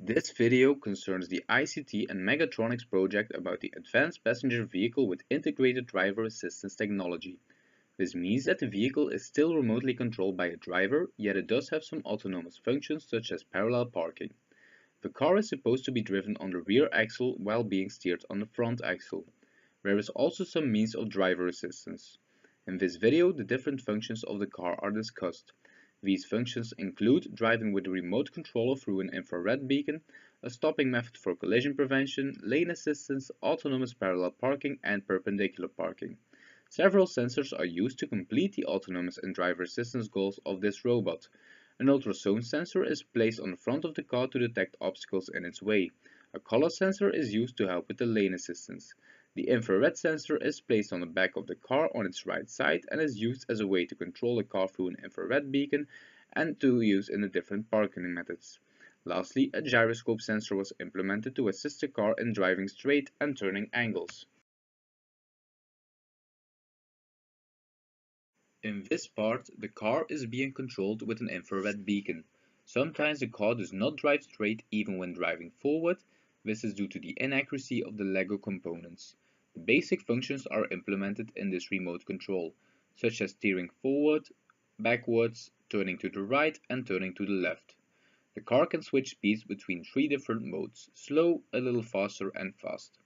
This video concerns the ICT and Megatronics project about the Advanced Passenger Vehicle with Integrated Driver Assistance Technology. This means that the vehicle is still remotely controlled by a driver, yet it does have some autonomous functions such as parallel parking. The car is supposed to be driven on the rear axle while being steered on the front axle. There is also some means of driver assistance. In this video, the different functions of the car are discussed. These functions include driving with a remote controller through an infrared beacon, a stopping method for collision prevention, lane assistance, autonomous parallel parking, and perpendicular parking. Several sensors are used to complete the autonomous and driver assistance goals of this robot. An ultrasonic sensor is placed on the front of the car to detect obstacles in its way. A color sensor is used to help with the lane assistance. The infrared sensor is placed on the back of the car on its right side and is used as a way to control the car through an infrared beacon and to use in the different parking methods. Lastly, a gyroscope sensor was implemented to assist the car in driving straight and turning angles. In this part, the car is being controlled with an infrared beacon. Sometimes the car does not drive straight even when driving forward. This is due to the inaccuracy of the Lego components. The basic functions are implemented in this remote control, such as steering forward, backwards, turning to the right and turning to the left. The car can switch speeds between three different modes: slow, a little faster and fast.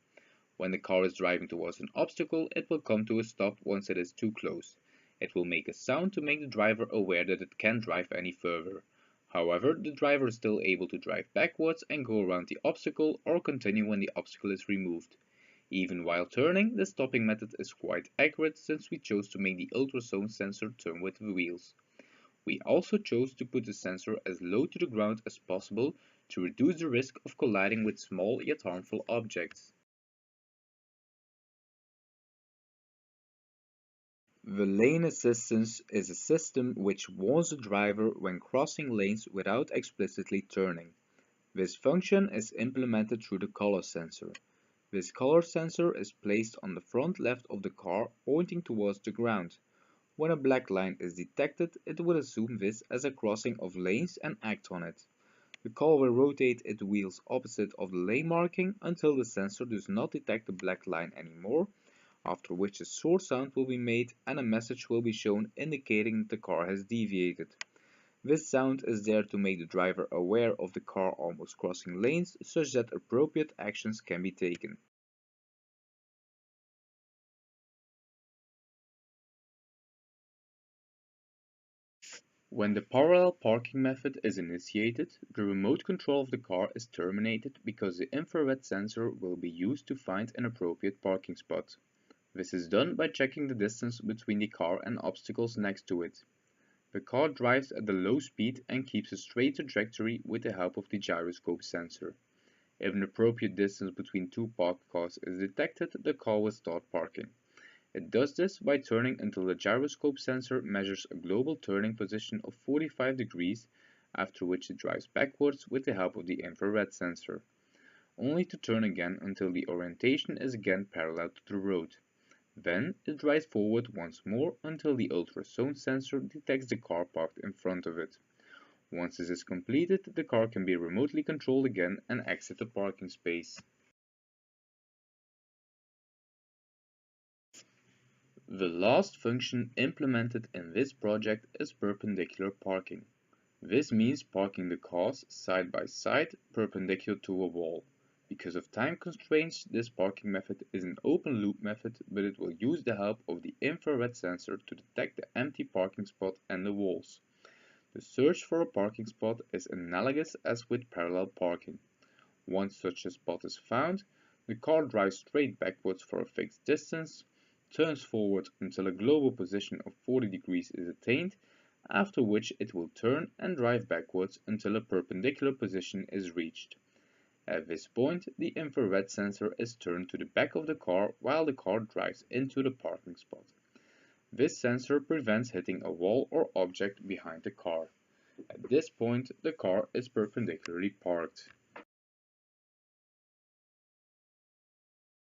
When the car is driving towards an obstacle, it will come to a stop once it is too close. It will make a sound to make the driver aware that it can't drive any further. However, the driver is still able to drive backwards and go around the obstacle or continue when the obstacle is removed. Even while turning, the stopping method is quite accurate since we chose to make the ultrasonic sensor turn with the wheels. We also chose to put the sensor as low to the ground as possible to reduce the risk of colliding with small yet harmful objects. The lane assistance is a system which warns the driver when crossing lanes without explicitly turning. This function is implemented through the color sensor. This color sensor is placed on the front left of the car, pointing towards the ground. When a black line is detected, it will assume this as a crossing of lanes and act on it. The car will rotate its wheels opposite of the lane marking until the sensor does not detect the black line anymore, after which a short sound will be made and a message will be shown indicating the car has deviated. This sound is there to make the driver aware of the car almost crossing lanes such that appropriate actions can be taken. When the parallel parking method is initiated, the remote control of the car is terminated because the infrared sensor will be used to find an appropriate parking spot. This is done by checking the distance between the car and obstacles next to it. The car drives at a low speed and keeps a straight trajectory with the help of the gyroscope sensor. If an appropriate distance between two parked cars is detected, the car will start parking. It does this by turning until the gyroscope sensor measures a global turning position of 45 degrees, after which it drives backwards with the help of the infrared sensor, only to turn again until the orientation is again parallel to the road. Then it drives forward once more until the ultrasonic sensor detects the car parked in front of it. Once this is completed, the car can be remotely controlled again and exit the parking space. The last function implemented in this project is perpendicular parking. This means parking the cars side by side perpendicular to a wall. Because of time constraints, this parking method is an open loop method, but it will use the help of the infrared sensor to detect the empty parking spot and the walls. The search for a parking spot is analogous as with parallel parking. Once such a spot is found, the car drives straight backwards for a fixed distance, turns forward until a global position of 40 degrees is attained, after which it will turn and drive backwards until a perpendicular position is reached. At this point, the infrared sensor is turned to the back of the car while the car drives into the parking spot. This sensor prevents hitting a wall or object behind the car. At this point, the car is perpendicularly parked.